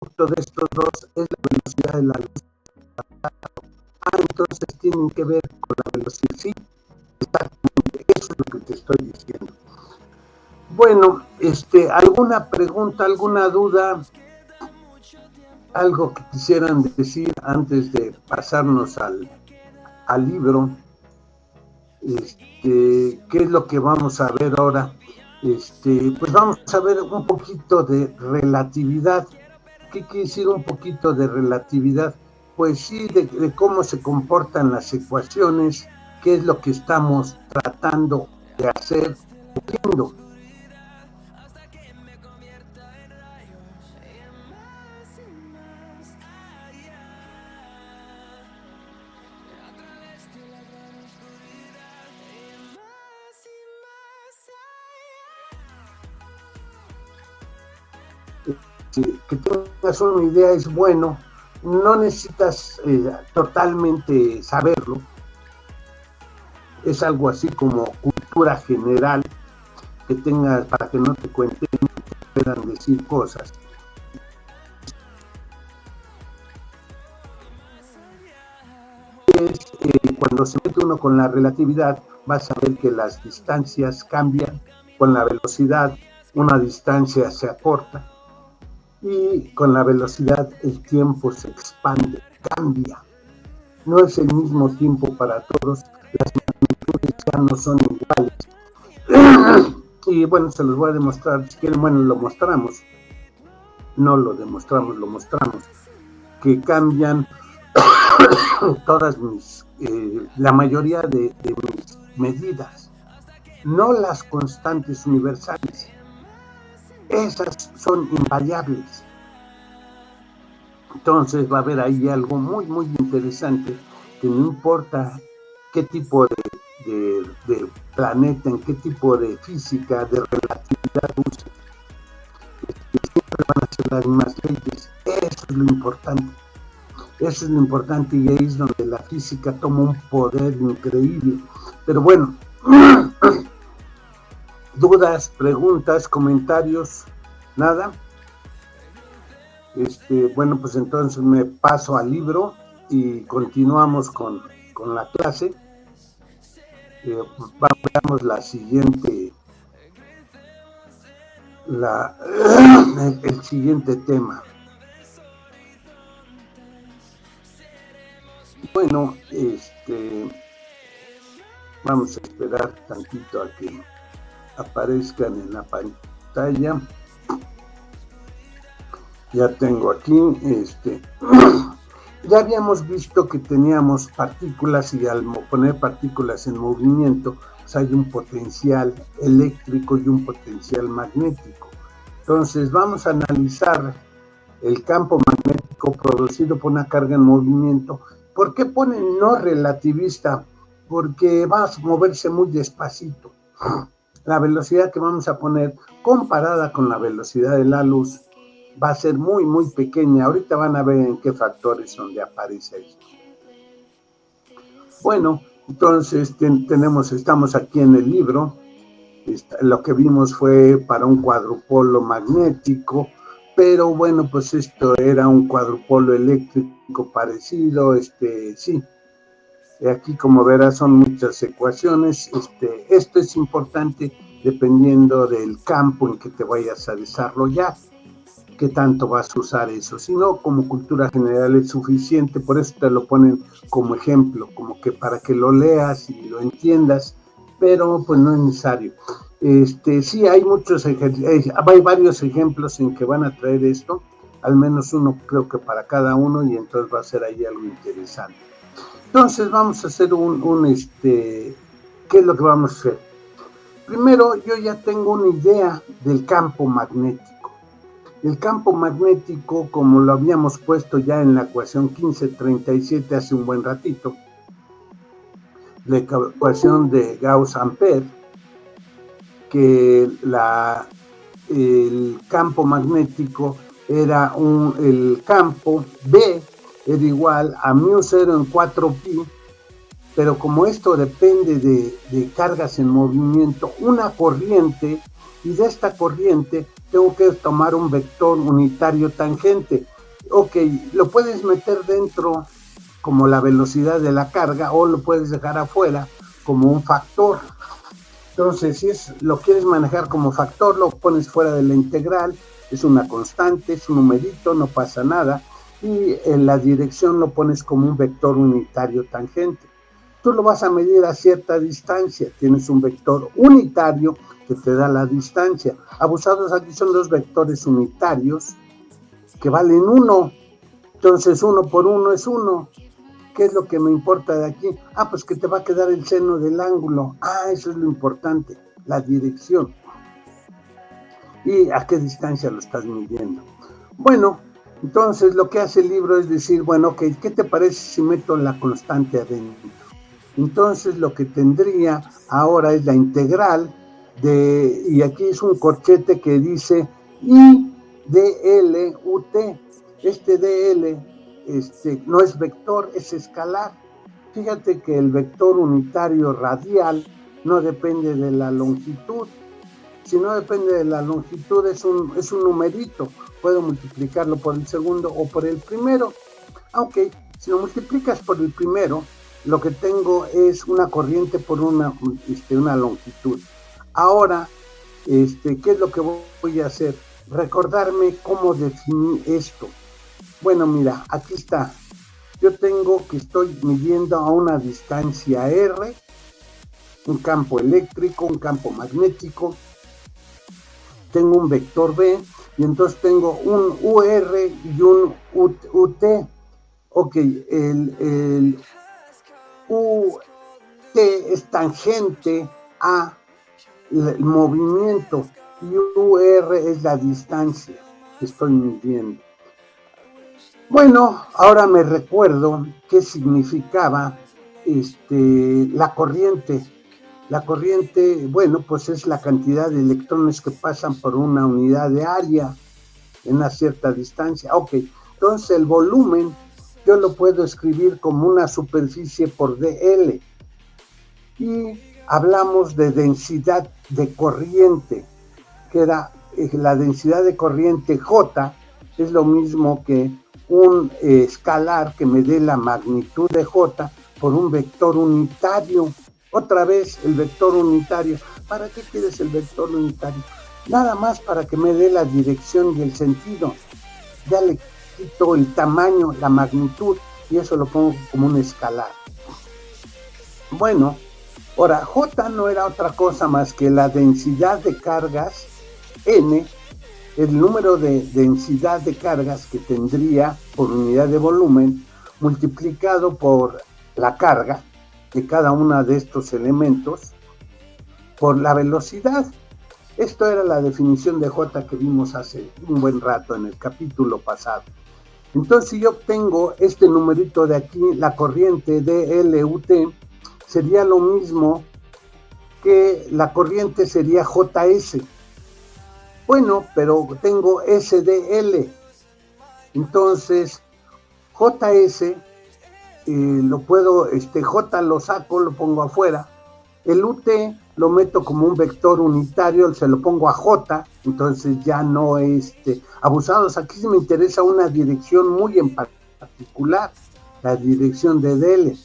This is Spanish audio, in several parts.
producto de estos dos es la velocidad de la luz. Entonces tienen que ver con la velocidad. Sí, exactamente, eso es lo que te estoy diciendo. Bueno, ¿alguna pregunta, alguna duda? Algo que quisieran decir antes de pasarnos al libro. ¿Qué es lo que vamos a ver ahora? Pues vamos a ver un poquito de relatividad. ¿Qué quiere decir un poquito de relatividad? Pues sí, de cómo se comportan las ecuaciones, qué es lo que estamos tratando de hacer, viendo. Que tengas una idea es bueno, no necesitas totalmente saberlo, es algo así como cultura general que tengas para que no te cuenten, te puedan decir cosas. Cuando se mete uno con la relatividad, vas a ver que las distancias cambian con la velocidad, una distancia se acorta y con la velocidad el tiempo se expande, cambia. No es el mismo tiempo para todos, las magnitudes ya no son iguales. Y bueno, se los voy a demostrar, si quieren, bueno, lo mostramos. No lo demostramos, lo mostramos. Que cambian todas la mayoría de mis medidas, no las constantes universales. Esas son invariables. Entonces va a haber ahí algo muy, muy interesante, que no importa qué tipo de planeta, en qué tipo de física, de relatividad use, siempre van a ser las mismas leyes. Eso es lo importante. Eso es lo importante y ahí es donde la física toma un poder increíble. Pero bueno, dudas, preguntas, comentarios, nada. Bueno, pues entonces me paso al libro y continuamos con la clase. Veamos la siguiente, el siguiente tema. Bueno, vamos a esperar tantito a que aparezcan en la pantalla. Ya tengo aquí, ya habíamos visto que teníamos partículas y al poner partículas en movimiento, pues hay un potencial eléctrico y un potencial magnético. Entonces vamos a analizar el campo magnético producido por una carga en movimiento. ¿Por qué ponen no relativista? Porque va a moverse muy despacito. La velocidad que vamos a poner comparada con la velocidad de la luz va a ser muy, muy pequeña. Ahorita van a ver en qué factores donde aparece esto. Bueno, entonces estamos aquí en el libro. Lo que vimos fue para un cuadrupolo magnético, pero bueno, pues esto era un cuadrupolo eléctrico parecido, sí. Aquí, como verás, son muchas ecuaciones. Esto es importante dependiendo del campo en que te vayas a desarrollar, qué tanto vas a usar eso. Si no, como cultura general es suficiente, por eso te lo ponen como ejemplo, como que para que lo leas y lo entiendas, pero pues no es necesario. Sí, hay varios ejemplos en que van a traer esto, al menos uno creo que para cada uno, y entonces va a ser ahí algo interesante. Entonces vamos a hacer ¿qué es lo que vamos a hacer? Primero, yo ya tengo una idea del campo magnético. El campo magnético, como lo habíamos puesto ya en la ecuación 1537 hace un buen ratito, la ecuación de Gauss-Ampère, que el campo magnético era el campo B era igual a μ0 en 4pi, pero como esto depende de cargas en movimiento, una corriente, y de esta corriente tengo que tomar un vector unitario tangente. Ok, lo puedes meter dentro como la velocidad de la carga o lo puedes dejar afuera como un factor. Entonces, si lo quieres manejar como factor, lo pones fuera de la integral, es una constante, es un numerito, no pasa nada, y en la dirección lo pones como un vector unitario tangente. Tú lo vas a medir a cierta distancia, tienes un vector unitario que te da la distancia. Abusados aquí son dos vectores unitarios que valen 1, entonces 1 por 1 es 1. ¿Qué es lo que me importa de aquí? Pues que te va a quedar el seno del ángulo. Eso es lo importante, la dirección. ¿Y a qué distancia lo estás midiendo? Bueno, entonces lo que hace el libro es decir, bueno, ok, ¿qué te parece si meto la constante adentro? Entonces lo que tendría ahora es la integral y aquí es un corchete que dice I dl ut. Este dl no es vector, es escalar. Fíjate que el vector unitario radial no depende de la longitud. Si no depende de la longitud, es un numerito. Puedo multiplicarlo por el segundo o por el primero. Aunque si lo multiplicas por el primero, lo que tengo es una corriente por una longitud. Ahora, ¿qué es lo que voy a hacer? Recordarme cómo definí esto. Bueno, mira, aquí está. Yo tengo que estoy midiendo a una distancia R, un campo eléctrico, un campo magnético. Tengo un vector B y entonces tengo un UR y un UT. Ok, el UT es tangente a el movimiento y UR es la distancia que estoy midiendo. Bueno, ahora me recuerdo qué significaba la corriente. La corriente, bueno, pues es la cantidad de electrones que pasan por una unidad de área en una cierta distancia. Ok, entonces el volumen yo lo puedo escribir como una superficie por dl. Y hablamos de densidad de corriente, que era la densidad de corriente J, es lo mismo que un escalar que me dé la magnitud de J por un vector unitario. Otra vez el vector unitario. ¿Para qué quieres el vector unitario? Nada más para que me dé la dirección y el sentido. Ya le quito el tamaño, la magnitud, y eso lo pongo como un escalar. Bueno, ahora J no era otra cosa más que la densidad de cargas, N, el número de densidad de cargas que tendría por unidad de volumen, multiplicado por la carga de cada uno de estos elementos, por la velocidad. Esto era la definición de J que vimos hace un buen rato en el capítulo pasado. Entonces, si yo obtengo este numerito de aquí, la corriente dLUT, sería lo mismo que la corriente sería JS. Bueno, pero tengo SDL. Entonces, JS, lo puedo, J lo saco, lo pongo afuera. El UT lo meto como un vector unitario, se lo pongo a J, entonces ya no abusados. Aquí sí me interesa una dirección muy en particular, la dirección de DL.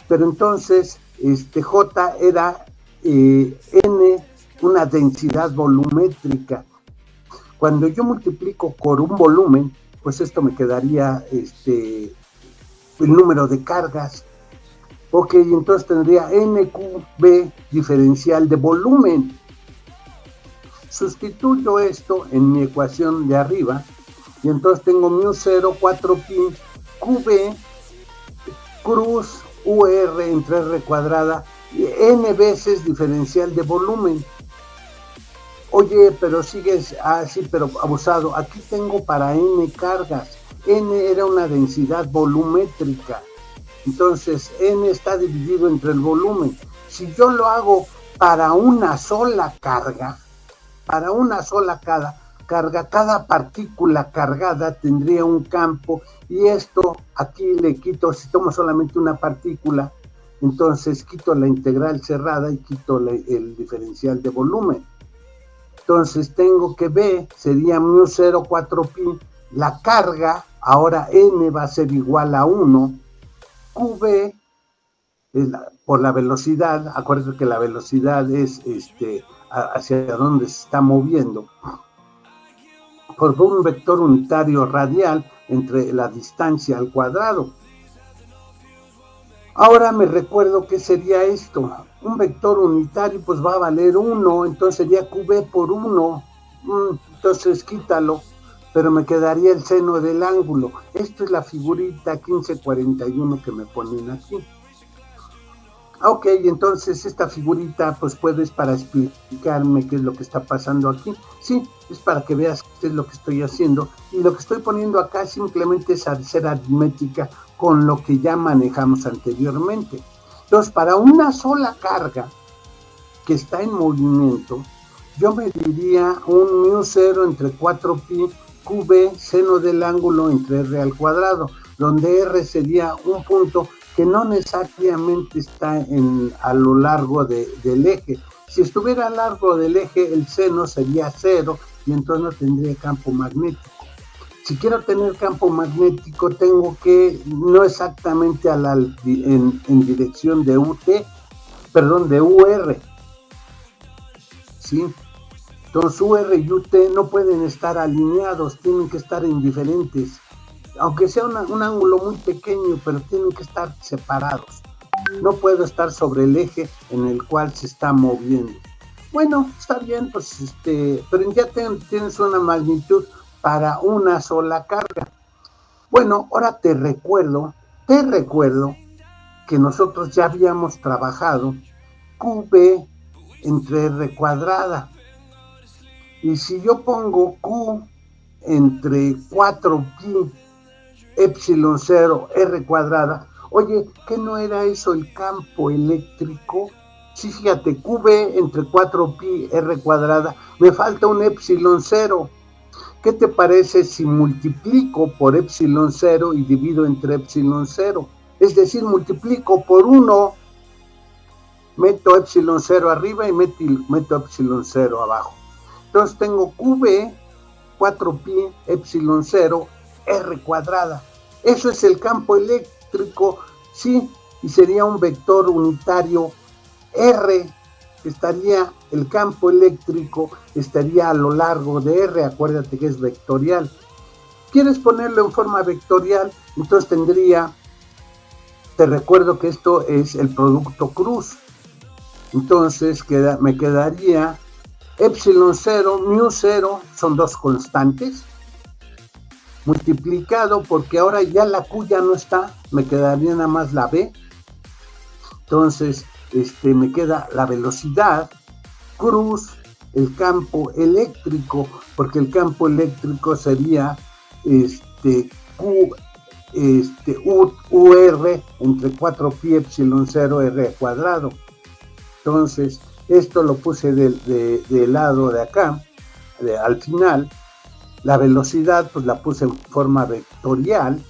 Pero entonces, J era N, una densidad volumétrica. Cuando yo multiplico por un volumen, pues esto me quedaría el número de cargas. Ok, entonces tendría NQB diferencial de volumen. Sustituyo esto en mi ecuación de arriba y entonces tengo μ0 4pi QB cruz UR entre R cuadrada y N veces diferencial de volumen. Oye, pero sigues así, pero abusado. Aquí tengo para N cargas. N era una densidad volumétrica. Entonces, N está dividido entre el volumen. Si yo lo hago para una sola carga, cada partícula cargada tendría un campo, y esto aquí le quito, si tomo solamente una partícula, entonces quito la integral cerrada y quito el diferencial de volumen. Entonces tengo que B sería mu0 4pi, la carga, ahora n va a ser igual a 1, qb, por la velocidad, acuérdense que la velocidad es hacia dónde se está moviendo, por un vector unitario radial entre la distancia al cuadrado. Ahora me recuerdo que sería esto, un vector unitario pues va a valer 1, entonces sería qb por 1, entonces quítalo, pero me quedaría el seno del ángulo. Esto es la figurita 1541 que me ponen aquí. Ok, entonces esta figurita pues puedes para explicarme qué es lo que está pasando aquí. Sí, es para que veas qué es lo que estoy haciendo, y lo que estoy poniendo acá simplemente es hacer aritmética con lo que ya manejamos anteriormente. Entonces, para una sola carga que está en movimiento, yo mediría un mu0 entre 4pi qb seno del ángulo entre r al cuadrado, donde r sería un punto que no necesariamente está a lo largo del eje. Si estuviera a lo largo del eje, el seno sería 0 y entonces no tendría campo magnético. Si quiero tener campo magnético, tengo que, no exactamente en dirección de de UR, ¿sí? Entonces UR y UT no pueden estar alineados, tienen que estar indiferentes. Aunque sea un ángulo muy pequeño, pero tienen que estar separados. No puedo estar sobre el eje en el cual se está moviendo. Bueno, está bien, pues pero ya tienes una magnitud para una sola carga. Bueno, ahora te recuerdo que nosotros ya habíamos trabajado QB entre R cuadrada. Y si yo pongo Q entre 4pi epsilon 0 R cuadrada, oye, ¿qué no era eso el campo eléctrico? Sí, fíjate, QB entre 4pi R cuadrada, me falta un epsilon 0. ¿Qué te parece si multiplico por epsilon 0 y divido entre epsilon 0? Es decir, multiplico por 1, meto epsilon 0 arriba y meto epsilon 0 abajo. Entonces tengo QB 4pi epsilon 0 R cuadrada. Eso es el campo eléctrico, sí, y sería un vector unitario R. El campo eléctrico estaría a lo largo de R, acuérdate que es vectorial. ¿Quieres ponerlo en forma vectorial? Entonces te recuerdo que esto es el producto cruz. Entonces me quedaría epsilon 0, mu 0, son dos constantes, multiplicado, porque ahora ya la Q ya no está, me quedaría nada más la B. Entonces, me queda la velocidad, cruz, el campo eléctrico, porque el campo eléctrico sería UR entre 4pi epsilon 0 R cuadrado. Entonces, esto lo puse del lado de acá, al final. La velocidad, pues la puse en forma vectorial,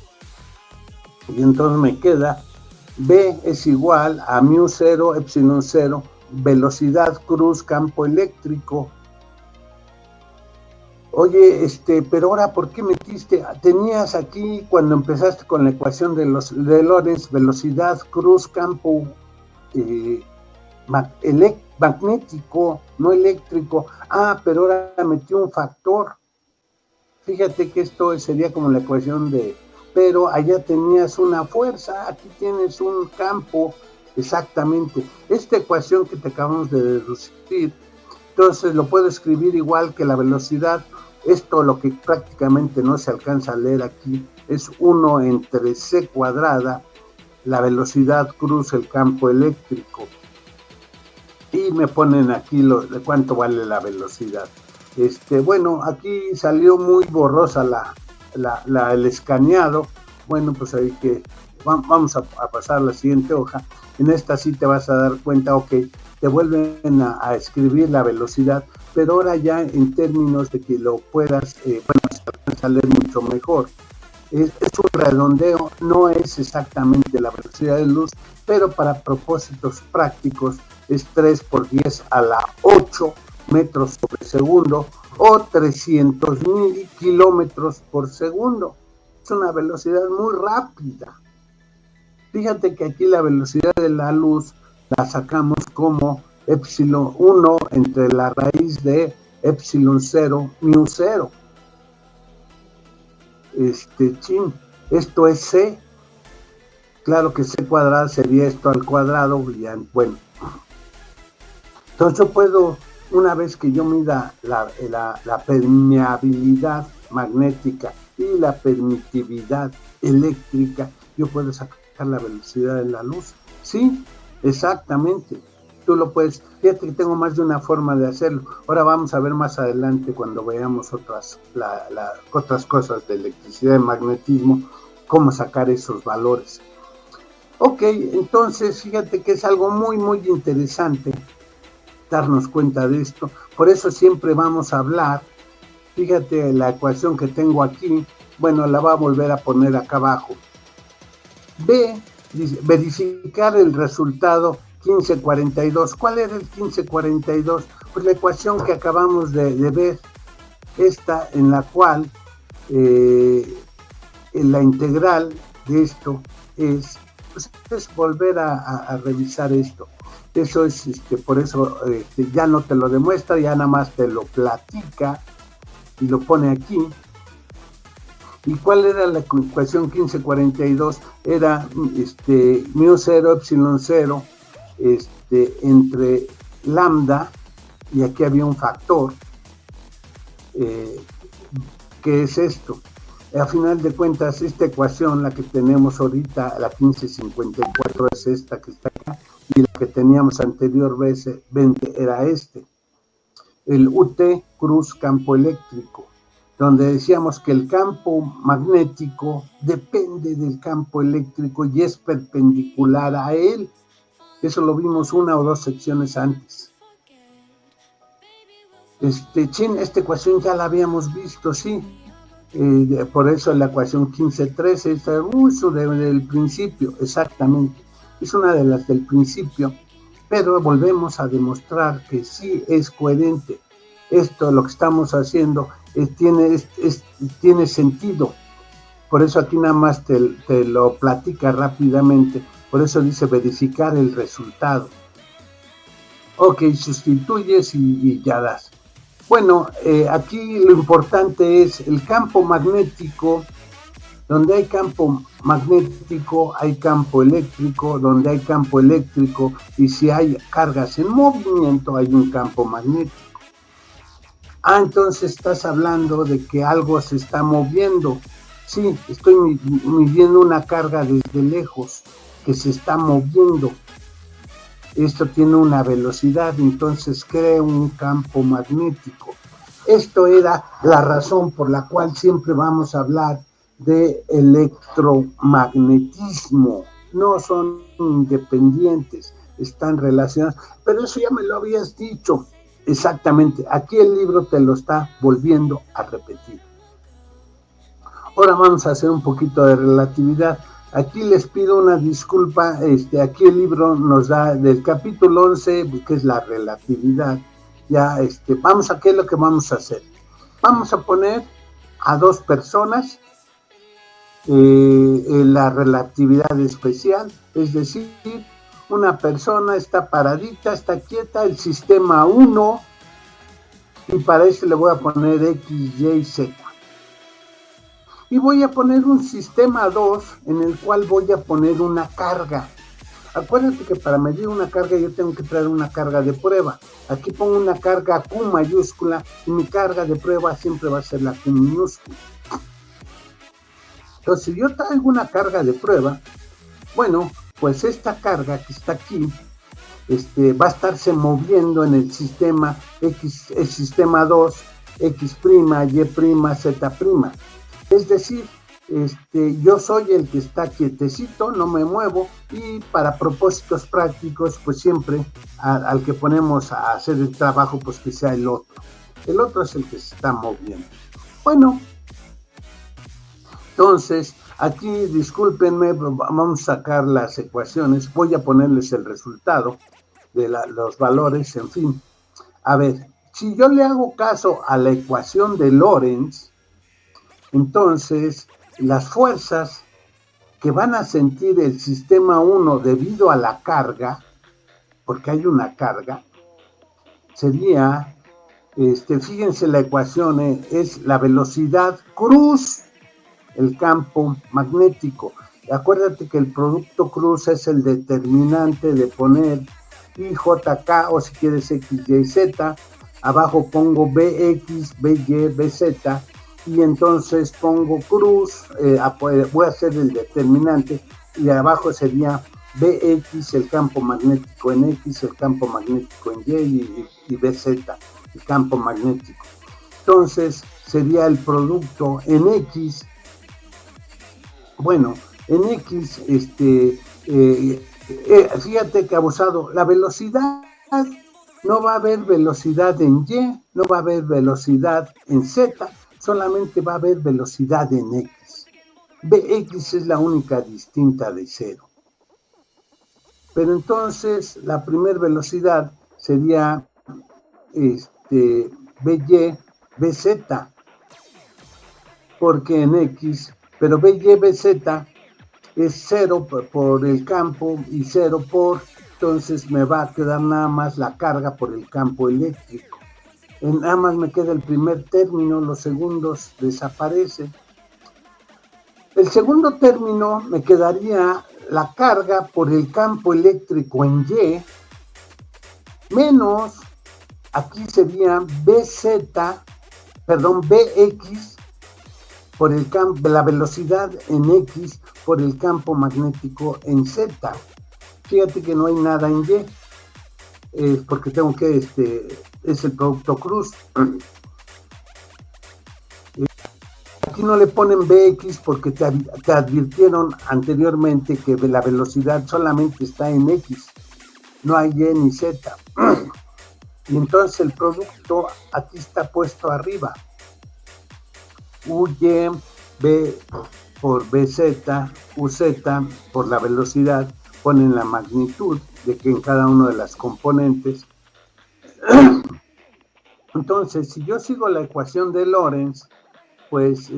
y entonces me queda B es igual a mu 0 epsilon 0 velocidad cruz campo eléctrico. Oye, pero ahora, ¿por qué metiste? Tenías aquí, cuando empezaste con la ecuación de Lorentz, velocidad cruz campo magnético, no eléctrico. Ah, pero ahora metí un factor. Fíjate que esto sería como la ecuación pero allá tenías una fuerza, aquí tienes un campo, exactamente. Esta ecuación que te acabamos de deducir, entonces lo puedo escribir igual que la velocidad. Esto, lo que prácticamente no se alcanza a leer aquí, es 1 entre c cuadrada, la velocidad cruz el campo eléctrico. Y me ponen aquí de cuánto vale la velocidad. Bueno, aquí salió muy borrosa el escaneado. Bueno, pues ahí que vamos a pasar a la siguiente hoja. En esta sí te vas a dar cuenta, ok, te vuelven a escribir la velocidad, pero ahora ya en términos de que lo puedas, se alcanza a leer mucho mejor. Es un redondeo, no es exactamente la velocidad de luz, pero para propósitos prácticos es 3 por 10 a la 8 metros por segundo o 300,000 kilómetros por segundo. Es una velocidad muy rápida. Fíjate que aquí la velocidad de la luz la sacamos como epsilon 1 entre la raíz de epsilon 0, mu 0. Esto es c. Claro que c cuadrado sería esto al cuadrado. Bueno, entonces yo puedo, una vez que yo mida la permeabilidad magnética y la permitividad eléctrica, yo puedo sacar la velocidad de la luz. Sí, exactamente. Tú lo puedes. Fíjate que tengo más de una forma de hacerlo. Ahora vamos a ver más adelante, cuando veamos otras cosas de electricidad y magnetismo, cómo sacar esos valores. Ok, entonces fíjate que es algo muy, muy interesante darnos cuenta de esto. Por eso siempre vamos a hablar. Fíjate la ecuación que tengo aquí. Bueno, la voy a volver a poner acá abajo. Verificar el resultado 1542. ¿Cuál era el 1542? Pues la ecuación que acabamos de ver, esta en la cual la integral de esto es volver a revisar esto. Eso es, por eso ya no te lo demuestra, ya nada más te lo platica y lo pone aquí. ¿Y cuál era la ecuación 1542? Era mu 0, epsilon 0, entre lambda, y aquí había un factor, que es esto. A final de cuentas, esta ecuación, la que tenemos ahorita, la 1554, es esta que está acá, y la que teníamos anteriormente era el UT cruz campo eléctrico, donde decíamos que el campo magnético depende del campo eléctrico y es perpendicular a él. Eso lo vimos una o dos secciones antes. Esta ecuación ya la habíamos visto, sí. Por eso la ecuación 1513 es uso del principio, exactamente. Es una de las del principio, pero volvemos a demostrar que sí es coherente. Esto, lo que estamos haciendo, tiene sentido. Por eso aquí nada más te lo platica rápidamente. Por eso dice verificar el resultado. Ok, sustituyes y ya das. Bueno, aquí lo importante es el campo magnético. Donde hay campo magnético, hay campo eléctrico. Donde hay campo eléctrico, y si hay cargas en movimiento, hay un campo magnético. Entonces estás hablando de que algo se está moviendo. Sí, estoy midiendo una carga desde lejos que se está moviendo. Esto tiene una velocidad, entonces crea un campo magnético. Esto era la razón por la cual siempre vamos a hablar de electromagnetismo. No son independientes, están relacionados. Pero eso ya me lo habías dicho. Exactamente, aquí el libro te lo está volviendo a repetir. Ahora vamos a hacer un poquito de relatividad. Aquí les pido una disculpa, aquí el libro nos da del capítulo 11, que es la relatividad. Ya, vamos a, ¿qué es lo que vamos a hacer? Vamos a poner a dos personas en la relatividad especial, es decir, una persona está paradita, está quieta, el sistema 1, y para eso le voy a poner X, Y, Z. Y voy a poner un sistema 2 en el cual voy a poner una carga. Acuérdate que para medir una carga yo tengo que traer una carga de prueba. Aquí pongo una carga Q mayúscula y mi carga de prueba siempre va a ser la Q minúscula. Entonces, si yo traigo una carga de prueba, bueno, pues esta carga que está aquí va a estarse moviendo en el sistema X, el sistema 2, X', Y', Z'. Es decir, yo soy el que está quietecito, no me muevo, y para propósitos prácticos, pues siempre al que ponemos a hacer el trabajo, pues que sea el otro. El otro es el que se está moviendo. Bueno, entonces, aquí, discúlpenme, vamos a sacar las ecuaciones, voy a ponerles el resultado de los valores, en fin. A ver, Si yo le hago caso a la ecuación de Lorentz, entonces las fuerzas que van a sentir el sistema 1 debido a la carga, porque hay una carga, sería, fíjense la ecuación, es la velocidad cruz el campo magnético. Acuérdate que el producto cruz es el determinante de poner IJK, o si quieres X, Y, Z, abajo pongo BX, BY, BZ, y entonces pongo cruz, voy a hacer el determinante, y abajo sería BX, el campo magnético en X, el campo magnético en Y, y BZ, el campo magnético. Entonces sería el producto en X. Bueno, en X, fíjate que abusado, la velocidad, no va a haber velocidad en Y, no va a haber velocidad en Z, solamente va a haber velocidad en X. Bx es la única distinta de 0. Pero entonces la primera velocidad sería By, Bz, porque en X, pero By, Bz es 0 por el campo y 0 por, entonces me va a quedar nada más la carga por el campo eléctrico. Nada más me queda el primer término, los segundos desaparecen. El segundo término me quedaría la carga por el campo eléctrico en Y, menos, aquí sería Bx por el campo, la velocidad en X por el campo magnético en Z. Fíjate que no hay nada en Y, porque tengo que, es el producto cruz. Aquí no le ponen Bx porque te advirtieron anteriormente que la velocidad solamente está en X, no hay Y ni Z. Y entonces el producto aquí está puesto arriba. Uy, B por Bz, Uz por la velocidad, ponen la magnitud de que en cada una de las componentes. Entonces, si yo sigo la ecuación de Lorentz, pues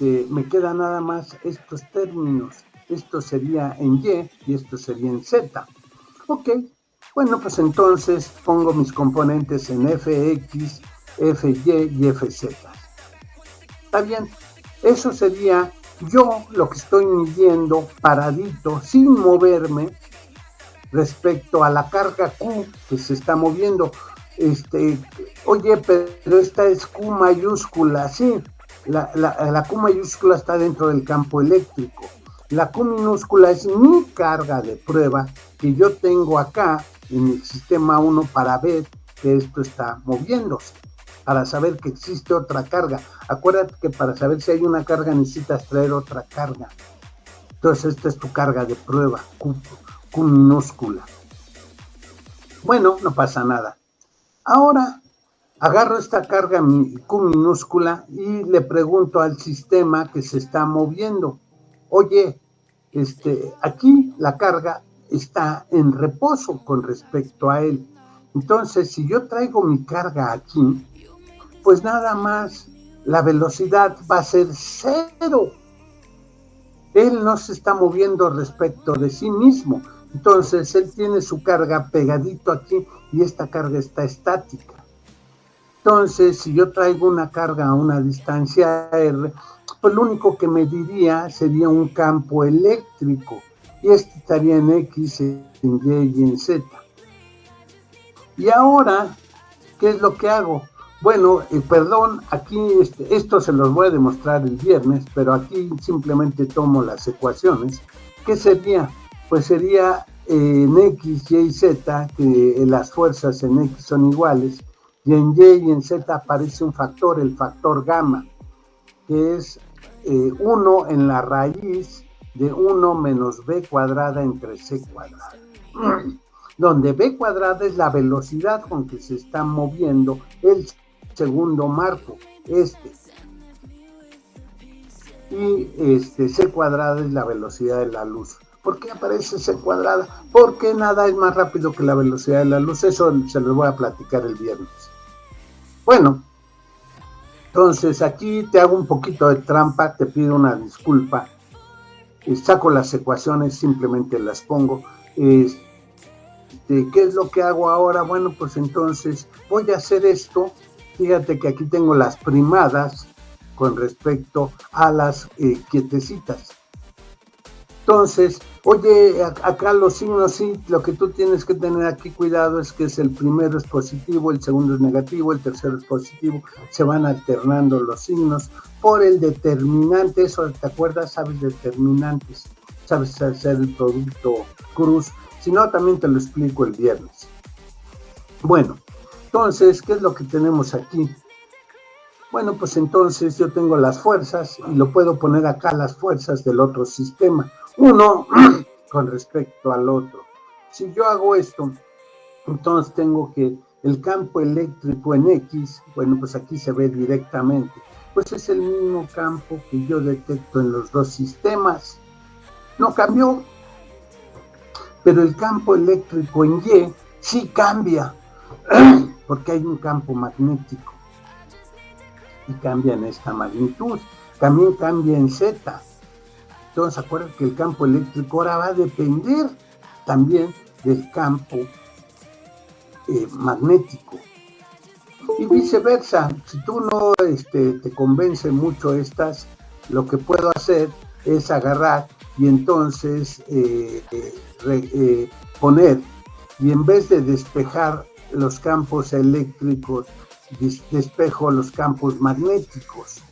me queda nada más estos términos. Esto sería en Y y esto sería en Z. Ok, bueno, pues entonces pongo mis componentes en Fx, Fy y Fz. Está bien, eso sería yo lo que estoy midiendo paradito, sin moverme, respecto a la carga Q que se está moviendo. Oye, pero esta es Q mayúscula, sí, la Q mayúscula está dentro del campo eléctrico. La Q minúscula es mi carga de prueba que yo tengo acá en el sistema 1 para ver que esto está moviéndose, para saber que existe otra carga. Acuérdate que para saber si hay una carga necesitas traer otra carga. Entonces esta es tu carga de prueba, Q minúscula. Bueno, no pasa nada. Ahora agarro esta carga Q minúscula y le pregunto al sistema que se está moviendo, oye, aquí la carga está en reposo con respecto a él. Entonces, si yo traigo mi carga aquí, pues nada más la velocidad va a ser 0. Él no se está moviendo respecto de sí mismo. Entonces, él tiene su carga pegadito aquí y esta carga está estática. Entonces, si yo traigo una carga a una distancia R, pues lo único que me diría sería un campo eléctrico. Y estaría en X, en Y y en Z. Y ahora, ¿qué es lo que hago? Bueno, perdón, aquí esto se los voy a demostrar el viernes, pero aquí simplemente tomo las ecuaciones. ¿Qué sería? Pues sería en X, Y y Z, que las fuerzas en X son iguales, y en Y y en Z aparece un factor, el factor gamma, que es 1 en la raíz de 1 menos B cuadrada entre C cuadrada. Donde B cuadrada es la velocidad con que se está moviendo el segundo marco, y C cuadrada es la velocidad de la luz. ¿Por qué aparece C cuadrada? Porque nada es más rápido que la velocidad de la luz. Eso se los voy a platicar el viernes. Bueno, entonces aquí te hago un poquito de trampa, te pido una disculpa, saco las ecuaciones, simplemente las pongo. ¿Qué es lo que hago ahora? Bueno, pues entonces voy a hacer esto. Fíjate que aquí tengo las primadas con respecto a las quietecitas. Entonces, oye, acá los signos, sí, lo que tú tienes que tener aquí cuidado es que el primero es positivo, el segundo es negativo, el tercero es positivo, se van alternando los signos por el determinante. Eso, ¿te acuerdas? Sabes determinantes, sabes hacer el producto cruz, si no, también te lo explico el viernes. Bueno, entonces, ¿qué es lo que tenemos aquí? Bueno, pues entonces yo tengo las fuerzas y lo puedo poner acá, las fuerzas del otro sistema, uno con respecto al otro. Si yo hago esto, entonces tengo que el campo eléctrico en X, bueno, pues aquí se ve directamente, pues es el mismo campo que yo detecto en los dos sistemas. No cambió, pero el campo eléctrico en Y sí cambia, porque hay un campo magnético y cambia en esta magnitud, también cambia en Z. Entonces acuérdense que el campo eléctrico ahora va a depender también del campo magnético y viceversa. Si tú no te convence mucho estas, lo que puedo hacer es agarrar y entonces poner, y en vez de despejar los campos eléctricos, despejo los campos magnéticos.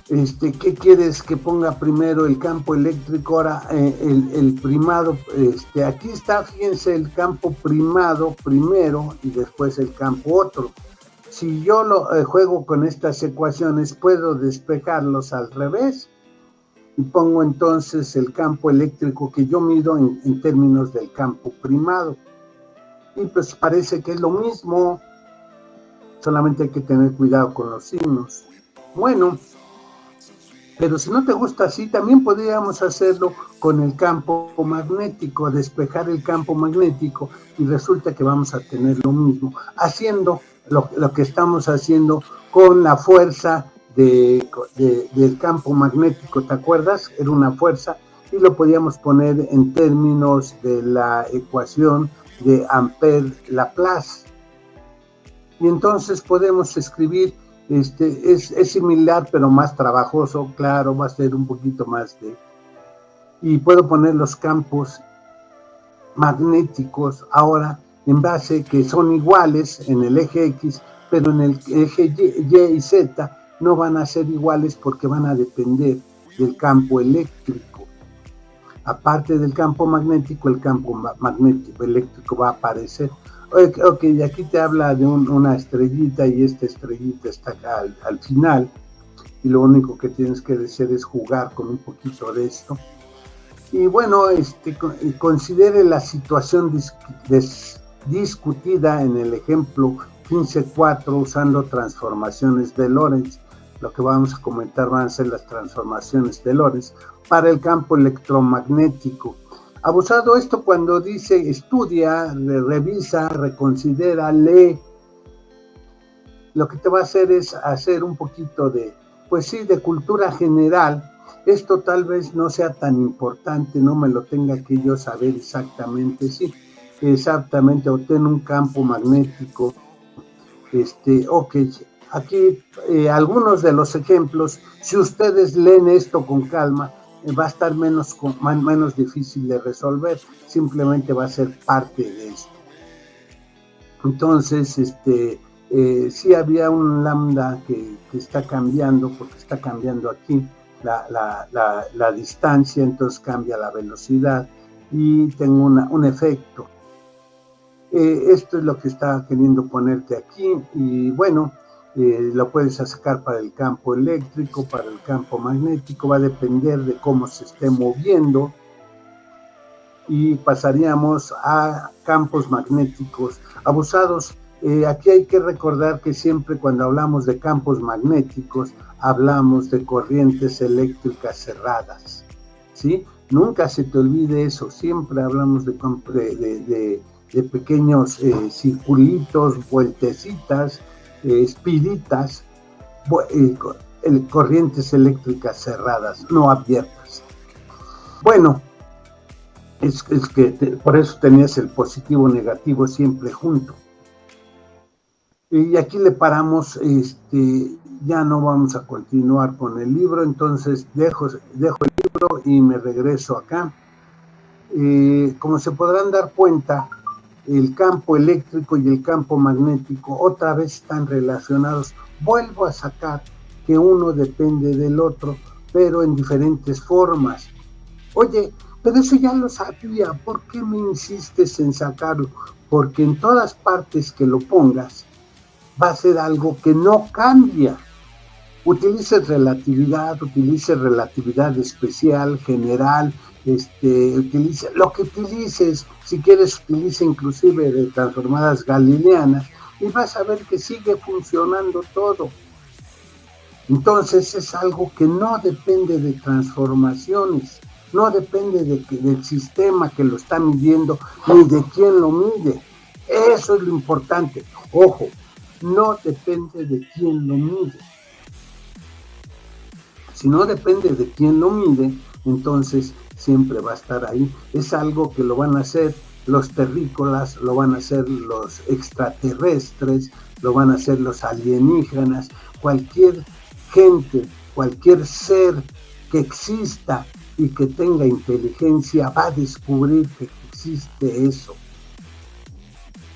¿Qué quieres que ponga primero? El campo eléctrico, ahora el primado, aquí está, fíjense, el campo primado primero y después el campo otro. Si yo lo juego con estas ecuaciones, puedo despejarlos al revés y pongo entonces el campo eléctrico que yo mido en términos del campo primado. Y pues parece que es lo mismo, solamente hay que tener cuidado con los signos. Bueno, pero si no te gusta así, también podríamos hacerlo con el campo magnético, despejar el campo magnético y resulta que vamos a tener lo mismo, haciendo lo que estamos haciendo con la fuerza del campo magnético. ¿Te acuerdas? Era una fuerza y lo podíamos poner en términos de la ecuación de Ampère-Laplace. Y entonces podemos escribir, es similar pero más trabajoso, claro, va a ser un poquito más y puedo poner los campos magnéticos ahora en base que son iguales en el eje X, pero en el eje Y y Z no van a ser iguales porque van a depender del campo eléctrico. Aparte del campo magnético, el campo magnético eléctrico va a aparecer. Ok, aquí te habla de una estrellita y esta estrellita está acá al final y lo único que tienes que hacer es jugar con un poquito de esto. Y bueno, considere la situación discutida en el ejemplo 15.4 usando transformaciones de Lorentz. Lo que vamos a comentar van a ser las transformaciones de Lorentz para el campo electromagnético. Abusado esto cuando dice estudia, revisa, reconsidera, lee. Lo que te va a hacer es hacer un poquito de, pues sí, de cultura general. Esto tal vez no sea tan importante, no me lo tenga que yo saber exactamente, sí, exactamente, obtener un campo magnético. Ok, aquí algunos de los ejemplos, si ustedes leen esto con calma, va a estar menos difícil de resolver, simplemente va a ser parte de esto. Entonces, sí había un lambda que está cambiando, porque está cambiando aquí la distancia, entonces cambia la velocidad y tengo un efecto. Esto es lo que está queriendo ponerte aquí y bueno, lo puedes sacar para el campo eléctrico, para el campo magnético, va a depender de cómo se esté moviendo. Y pasaríamos a campos magnéticos abusados. Aquí hay que recordar que siempre cuando hablamos de campos magnéticos hablamos de corrientes eléctricas cerradas, ¿sí? Nunca se te olvide eso, siempre hablamos de pequeños circulitos, vueltecitas, espiritas, corrientes eléctricas cerradas, no abiertas. Bueno, es que por eso tenías el positivo negativo siempre junto. Y aquí le paramos, ya no vamos a continuar con el libro, entonces dejo el libro y me regreso acá. Como se podrán dar cuenta, el campo eléctrico y el campo magnético otra vez están relacionados. Vuelvo a sacar que uno depende del otro, pero en diferentes formas. Oye, pero eso ya lo sabía, ¿por qué me insistes en sacarlo? Porque en todas partes que lo pongas, va a ser algo que no cambia. Utilices relatividad especial, general, utilice lo que utilices, si quieres utiliza inclusive de transformadas galileanas y vas a ver que sigue funcionando todo. Entonces es algo que no depende de transformaciones, no depende del sistema que lo está midiendo ni de quién lo mide. Eso es lo importante. Ojo, no depende de quién lo mide. Si no depende de quién lo mide, entonces siempre va a estar ahí. Es algo que lo van a hacer los terrícolas, lo van a hacer los extraterrestres, lo van a hacer los alienígenas, cualquier gente, cualquier ser que exista y que tenga inteligencia va a descubrir que existe eso.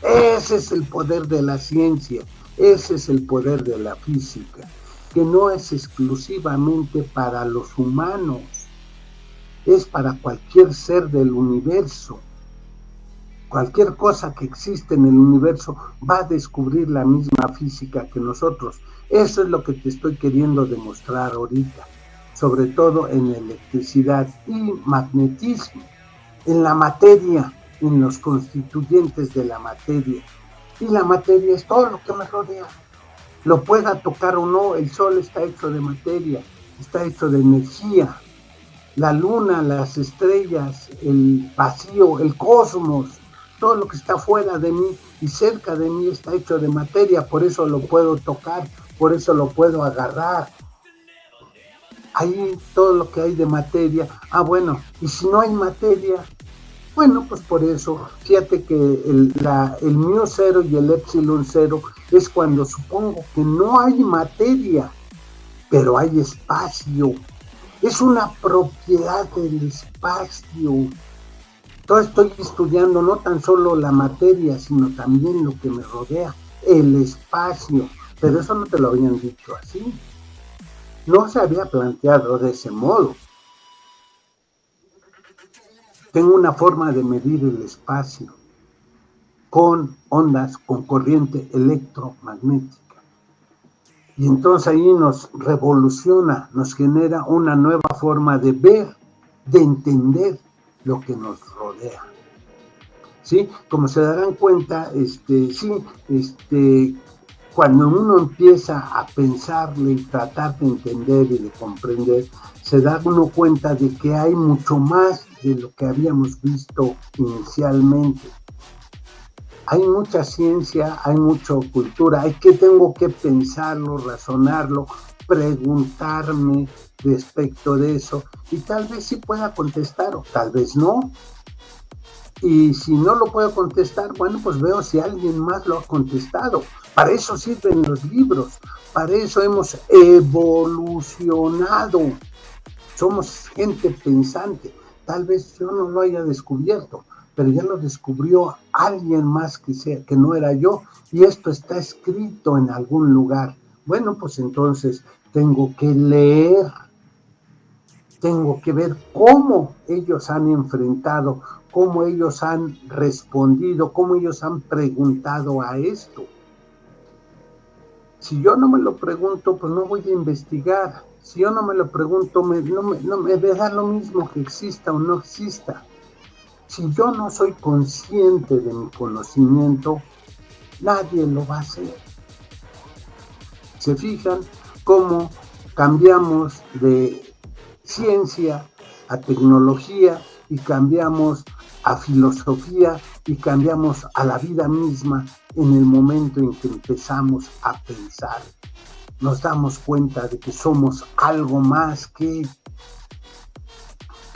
Ese es el poder de la ciencia, ese es el poder de la física, que no es exclusivamente para los humanos, es para cualquier ser del universo. Cualquier cosa que existe en el universo va a descubrir la misma física que nosotros. Eso es lo que te estoy queriendo demostrar ahorita, sobre todo en electricidad y magnetismo, en la materia, en los constituyentes de la materia. Y la materia es todo lo que me rodea. Lo pueda tocar o no, el sol está hecho de materia, está hecho de energía. La luna, las estrellas, el vacío, el cosmos, todo lo que está fuera de mí y cerca de mí está hecho de materia, por eso lo puedo tocar, por eso lo puedo agarrar. Ahí todo lo que hay de materia, bueno, y si no hay materia, bueno, pues por eso, fíjate que el mu cero y el epsilon cero es cuando supongo que no hay materia, pero hay espacio. Es una propiedad del espacio. Entonces estoy estudiando no tan solo la materia, sino también lo que me rodea, el espacio. Pero eso no te lo habían dicho así. No se había planteado de ese modo. Tengo una forma de medir el espacio con ondas, con corriente electromagnética. Y entonces ahí nos revoluciona, nos genera una nueva forma de ver, de entender lo que nos rodea. ¿Sí? Como se darán cuenta, cuando uno empieza a pensarle y tratar de entender y de comprender, se da uno cuenta de que hay mucho más de lo que habíamos visto inicialmente. Hay mucha ciencia, hay mucha cultura, tengo que pensarlo, razonarlo, preguntarme respecto de eso, y tal vez sí pueda contestar, o tal vez no. Y si no lo puedo contestar, bueno, pues veo si alguien más lo ha contestado. Para eso sirven los libros, para eso hemos evolucionado. Somos gente pensante. Tal vez yo no lo haya descubierto, pero ya lo descubrió alguien más que no era yo, y esto está escrito en algún lugar. Bueno, pues entonces tengo que leer, tengo que ver cómo ellos han enfrentado, cómo ellos han respondido, cómo ellos han preguntado a esto. Si yo no me lo pregunto, pues no voy a investigar. Si yo no me lo pregunto, me da lo mismo que exista o no exista. Si yo no soy consciente de mi conocimiento, nadie lo va a hacer. ¿Se fijan cómo cambiamos de ciencia a tecnología y cambiamos a filosofía y cambiamos a la vida misma en el momento en que empezamos a pensar. Nos damos cuenta de que somos algo más que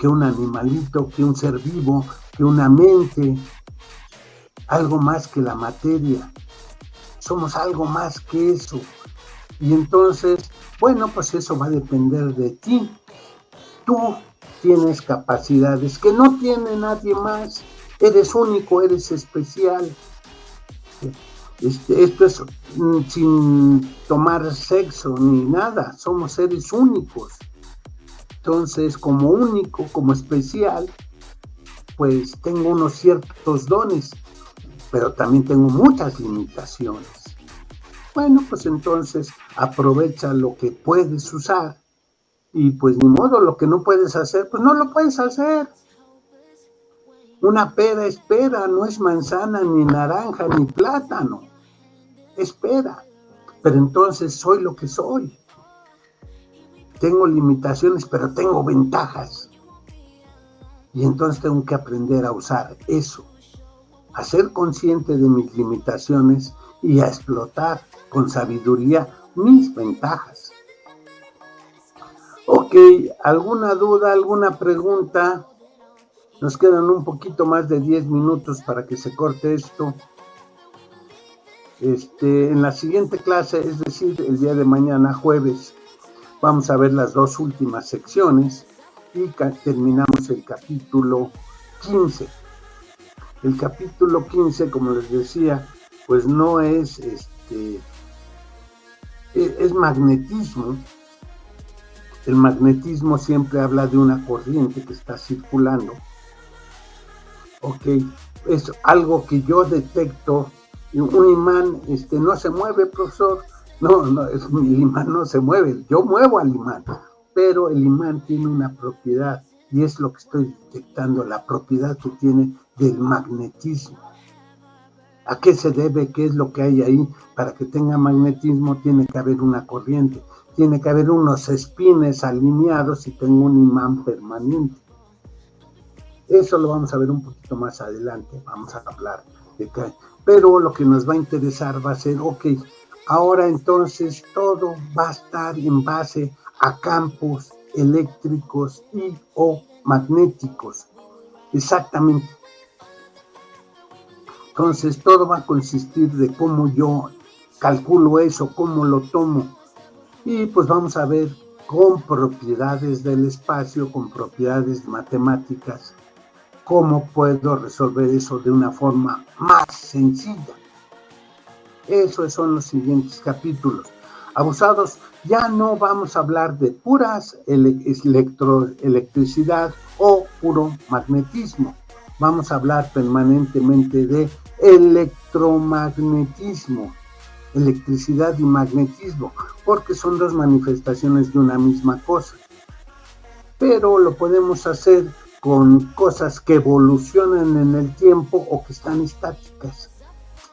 un animalito, que un ser vivo, que una mente, algo más que la materia. Somos algo más que eso. Y entonces, bueno, pues eso va a depender de ti. Tú tienes capacidades que no tiene nadie más. Eres único, eres especial. Esto es sin tomar sexo ni nada. Somos seres únicos. Entonces, como único, como especial, pues tengo unos ciertos dones, pero también tengo muchas limitaciones. Bueno, pues entonces aprovecha lo que puedes usar y pues ni modo, lo que no puedes hacer, pues no lo puedes hacer. Una pera es pera, no es manzana, ni naranja, ni plátano. Es pera. Pero entonces soy lo que soy. Tengo limitaciones, pero tengo ventajas. Y entonces tengo que aprender a usar eso, a ser consciente de mis limitaciones y a explotar con sabiduría mis ventajas. Ok, ¿alguna duda, alguna pregunta? Nos quedan un poquito más de 10 minutos para que se corte esto. En la siguiente clase, es decir, el día de mañana, jueves, vamos a ver las dos últimas secciones y terminamos el capítulo 15. El capítulo 15, como les decía, pues no es, es magnetismo. El magnetismo siempre habla de una corriente que está circulando. Ok, es algo que yo detecto. Un imán no se mueve, profesor. No, el imán no se mueve. Yo muevo al imán, pero el imán tiene una propiedad y es lo que estoy detectando, la propiedad que tiene del magnetismo. ¿A qué se debe? ¿Qué es lo que hay ahí? Para que tenga magnetismo tiene que haber una corriente, tiene que haber unos espines alineados y tengo un imán permanente. Eso lo vamos a ver un poquito más adelante, vamos a hablar de qué. Pero lo que nos va a interesar va a ser, ok, ahora entonces todo va a estar en base a campos eléctricos y o magnéticos. Exactamente. Entonces todo va a consistir de cómo yo calculo eso, cómo lo tomo. Y pues vamos a ver con propiedades del espacio, con propiedades matemáticas, cómo puedo resolver eso de una forma más sencilla. Esos son los siguientes capítulos. Abusados, ya no vamos a hablar de puras electricidad o puro magnetismo. Vamos a hablar permanentemente de electromagnetismo, electricidad y magnetismo, porque son dos manifestaciones de una misma cosa. Pero lo podemos hacer con cosas que evolucionan en el tiempo o que están estáticas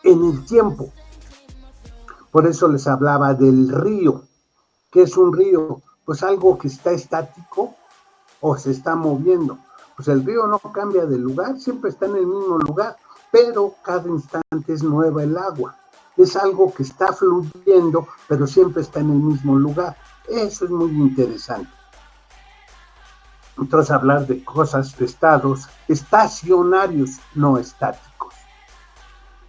en el tiempo. Por eso les hablaba del río. ¿Qué es un río? Pues algo que está estático o se está moviendo. Pues el río no cambia de lugar, siempre está en el mismo lugar, pero cada instante es nueva el agua. Es algo que está fluyendo, pero siempre está en el mismo lugar. Eso es muy interesante. Entonces hablar de cosas, de estados estacionarios, no estáticos,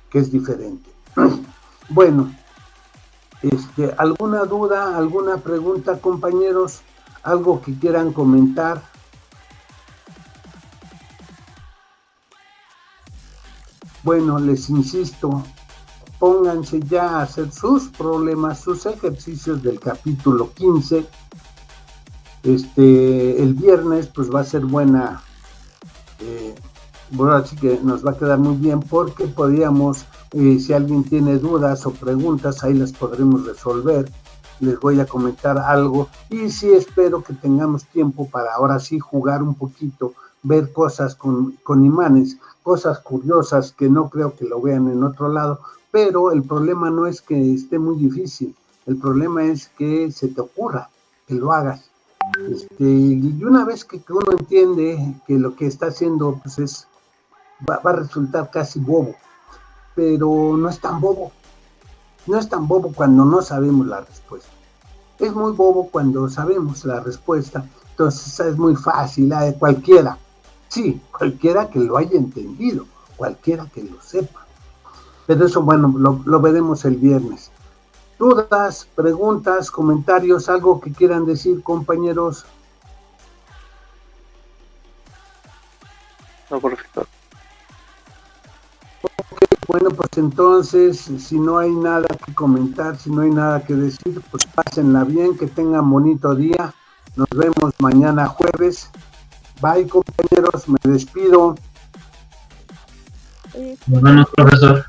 que es diferente. Bueno, ¿alguna duda, alguna pregunta, compañeros? ¿Algo que quieran comentar? Bueno, les insisto, pónganse ya a hacer sus problemas, sus ejercicios del capítulo 15. El viernes pues va a ser buena, bueno, así que nos va a quedar muy bien porque podríamos, si alguien tiene dudas o preguntas, ahí las podremos resolver. Les voy a comentar algo y sí espero que tengamos tiempo para ahora sí jugar un poquito, ver cosas con imanes, cosas curiosas que no creo que lo vean en otro lado, pero el problema no es que esté muy difícil, el problema es que se te ocurra, que lo hagas. Y una vez que uno entiende que lo que está haciendo pues es va a resultar casi bobo, pero no es tan bobo. No es tan bobo cuando no sabemos la respuesta. Es muy bobo cuando sabemos la respuesta. Entonces es muy fácil, cualquiera. Sí, cualquiera que lo haya entendido, cualquiera que lo sepa. Pero eso, bueno, lo veremos el viernes. ¿Dudas, preguntas, comentarios, algo que quieran decir, compañeros? No, perfecto. Bueno, pues entonces, si no hay nada que comentar, si no hay nada que decir, pues pásenla bien, que tengan bonito día. Nos vemos mañana jueves. Bye, compañeros, me despido. Nos vemos, profesor.